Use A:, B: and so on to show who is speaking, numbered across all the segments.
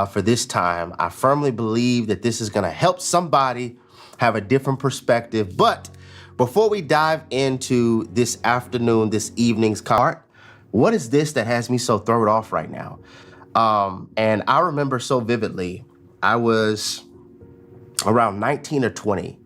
A: for this time. I firmly believe that this is going to help somebody have a different perspective. But before we dive into this afternoon, this evening's part, what is this that has me so thrown off right now? And I remember so vividly, I was around 19 or 20.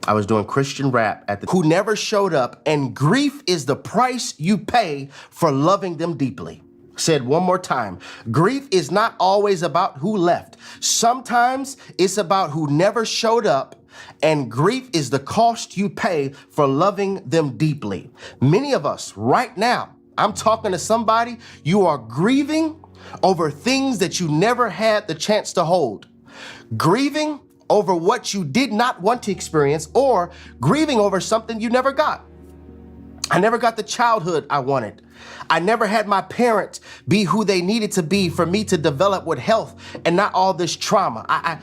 A: I was doing Christian rap at the Who Never Showed Up, and grief is the price you pay for loving them deeply. Said one more time, grief is not always about who left. Sometimes it's about who never showed up, and grief is the cost you pay for loving them deeply. Many of us right now, I'm talking to somebody, you are grieving over things that you never had the chance to hold. Grieving over what you did not want to experience, or grieving over something you never got. I never got the childhood I wanted. I never had my parents be who they needed to be for me to develop with health and not all this trauma.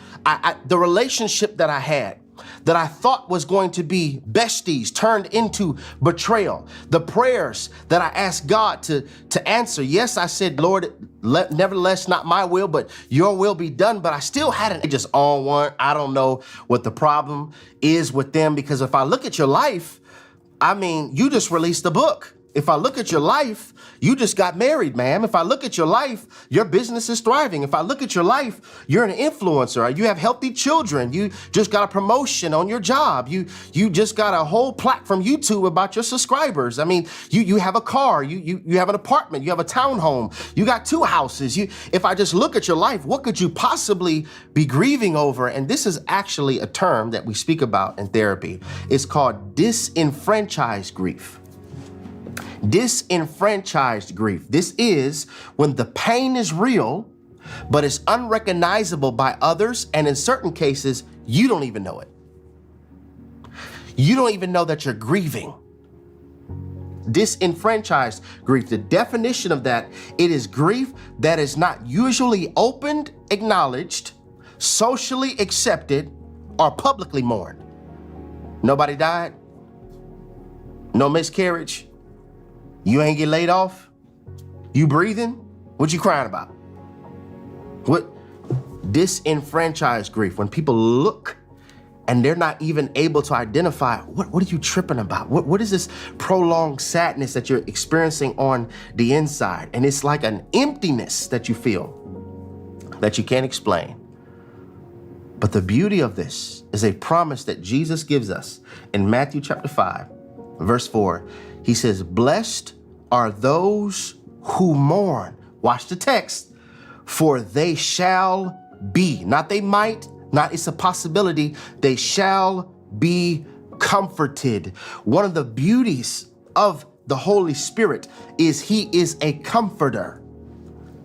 A: The relationship that I had that I thought was going to be besties turned into betrayal. The prayers that I asked God to answer. Yes, I said, Lord, nevertheless, not my will, but your will be done. But I still hadn't just on one. I don't know what the problem is with them, because if I look at your life, I mean, you just released a book. If I look at your life, you just got married, ma'am. If I look at your life, your business is thriving. If I look at your life, you're an influencer. You have healthy children. You just got a promotion on your job. You just got a whole plaque from YouTube about your subscribers. I mean, you have a car. You have an apartment. You have a townhome. You got 2 houses. If I just look at your life, what could you possibly be grieving over? And this is actually a term that we speak about in therapy. It's called disenfranchised grief. Disenfranchised grief. This is when the pain is real, but it's unrecognizable by others. And in certain cases, you don't even know it. You don't even know that you're grieving. Disenfranchised grief. The definition of that, it is grief that is not usually opened, acknowledged, socially accepted, or publicly mourned. Nobody died. No miscarriage. You ain't get laid off? You breathing? What you crying about? What? Disenfranchised grief. When people look and they're not even able to identify, what are you tripping about? What is this prolonged sadness that you're experiencing on the inside? And it's like an emptiness that you feel that you can't explain. But the beauty of this is a promise that Jesus gives us in Matthew chapter 5, verse 4. He says, blessed are those who mourn. Watch the text. For they shall be, not they might, not it's a possibility, they shall be comforted. One of the beauties of the Holy Spirit is he is a comforter.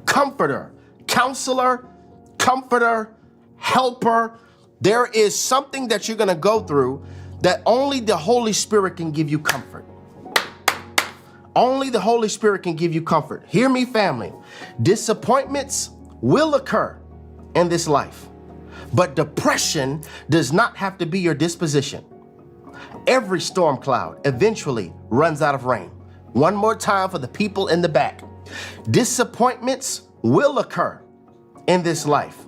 A: Comforter, counselor, comforter, helper. There is something that you're going to go through that only the Holy Spirit can give you comfort. Only the Holy Spirit can give you comfort. Hear me, family. Disappointments will occur in this life, but depression does not have to be your disposition. Every storm cloud eventually runs out of rain. One more time for the people in the back. Disappointments will occur in this life,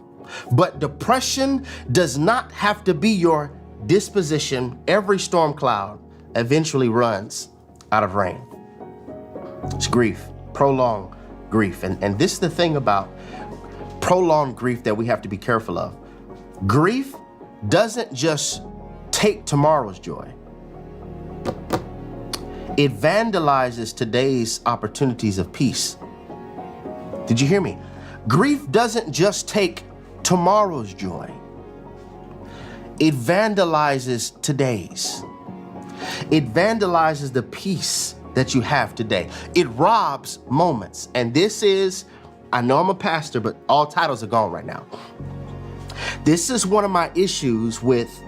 A: but depression does not have to be your disposition. Every storm cloud eventually runs out of rain. It's grief, prolonged grief. And this is the thing about prolonged grief that we have to be careful of. Grief doesn't just take tomorrow's joy. It vandalizes today's opportunities of peace. Did you hear me? Grief doesn't just take tomorrow's joy. It vandalizes today's. It vandalizes the peace that you have today. It robs moments. And this is, I know I'm a pastor, but all titles are gone right now. This is one of my issues with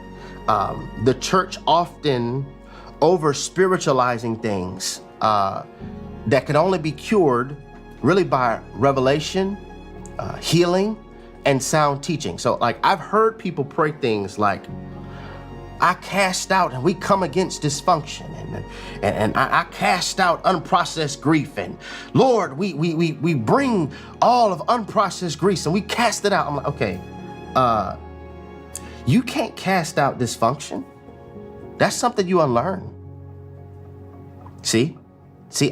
A: the church often over spiritualizing things that can only be cured really by revelation, healing, and sound teaching. So like I've heard people pray things like, I cast out and we come against dysfunction, and I cast out unprocessed grief. And Lord, we bring all of unprocessed grief and we cast it out. I'm like, okay, you can't cast out dysfunction. That's something you unlearn. See,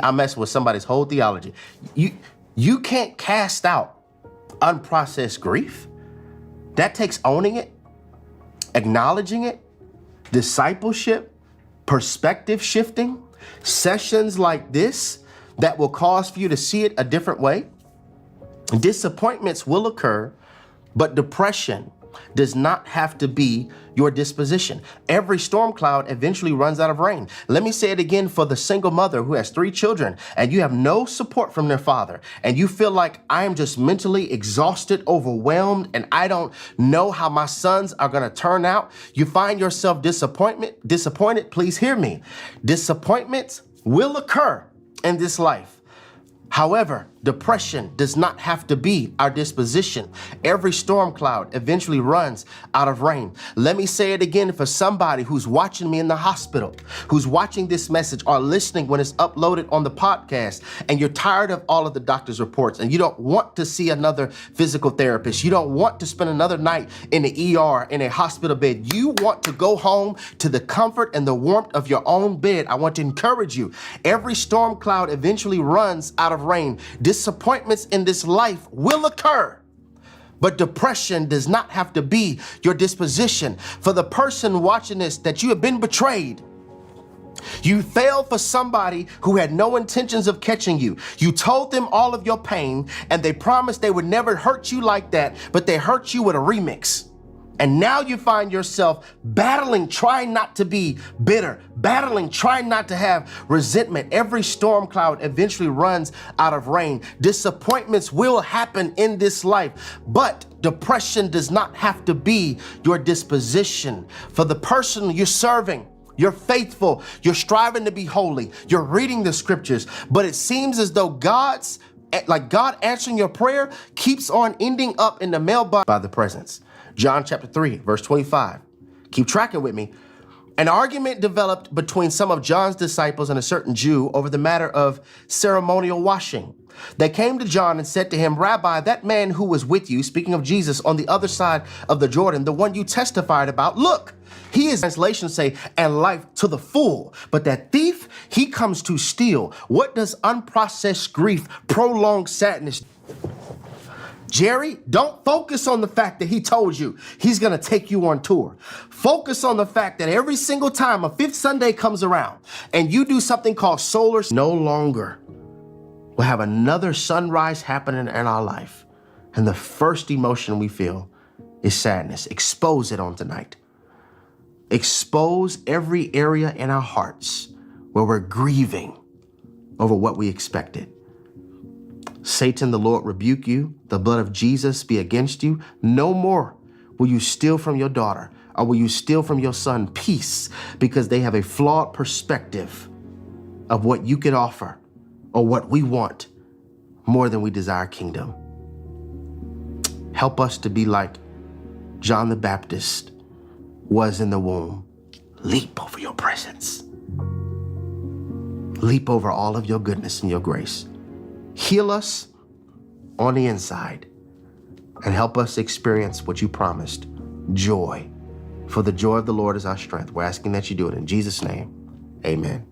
A: I mess with somebody's whole theology. You can't cast out unprocessed grief. That takes owning it, acknowledging it, discipleship, perspective shifting, sessions like this that will cause for you to see it a different way. Disappointments will occur, but depression does not have to be your disposition. Every storm cloud eventually runs out of rain. Let me say it again for the single mother who has 3 children and you have no support from their father and you feel like I am just mentally exhausted, overwhelmed, and I don't know how my sons are going to turn out. You find yourself disappointed. Please hear me. Disappointments will occur in this life. However, depression does not have to be our disposition. Every storm cloud eventually runs out of rain. Let me say it again for somebody who's watching me in the hospital, who's watching this message or listening when it's uploaded on the podcast, and you're tired of all of the doctor's reports and you don't want to see another physical therapist. You don't want to spend another night in the ER, in a hospital bed. You want to go home to the comfort and the warmth of your own bed. I want to encourage you. Every storm cloud eventually runs out of rain. Disappointments in this life will occur, but depression does not have to be your disposition. For the person watching this, that you have been betrayed. You fell for somebody who had no intentions of catching you. You told them all of your pain and they promised they would never hurt you like that, but they hurt you with a remix. And now you find yourself battling, trying not to be bitter, battling, trying not to have resentment. Every storm cloud eventually runs out of rain. Disappointments will happen in this life, but depression does not have to be your disposition. For the person you're serving, you're faithful, you're striving to be holy, you're reading the scriptures, but it seems as though God answering your prayer keeps on ending up in the mailbox by the presence. John chapter 3, verse 25. Keep tracking with me. An argument developed between some of John's disciples and a certain Jew over the matter of ceremonial washing. They came to John and said to him, Rabbi, that man who was with you, speaking of Jesus, on the other side of the Jordan, the one you testified about, look, he is, translations say, and life to the full. But that thief, he comes to steal. What does unprocessed grief, prolonged sadness? Jerry, don't focus on the fact that he told you he's going to take you on tour. Focus on the fact that every single time a fifth Sunday comes around and you do something called solar, no longer will have another sunrise happening in our life. And the first emotion we feel is sadness. Expose it on tonight. Expose every area in our hearts where we're grieving over what we expected. Satan, the Lord rebuke you. The blood of Jesus be against you. No more will you steal from your daughter or will you steal from your son peace because they have a flawed perspective of what you could offer or what we want more than we desire kingdom. Help us to be like John the Baptist was in the womb. Leap over your presence. Leap over all of your goodness and your grace. Heal us on the inside and help us experience what you promised, joy. For the joy of the Lord is our strength. We're asking that you do it in Jesus' name. Amen.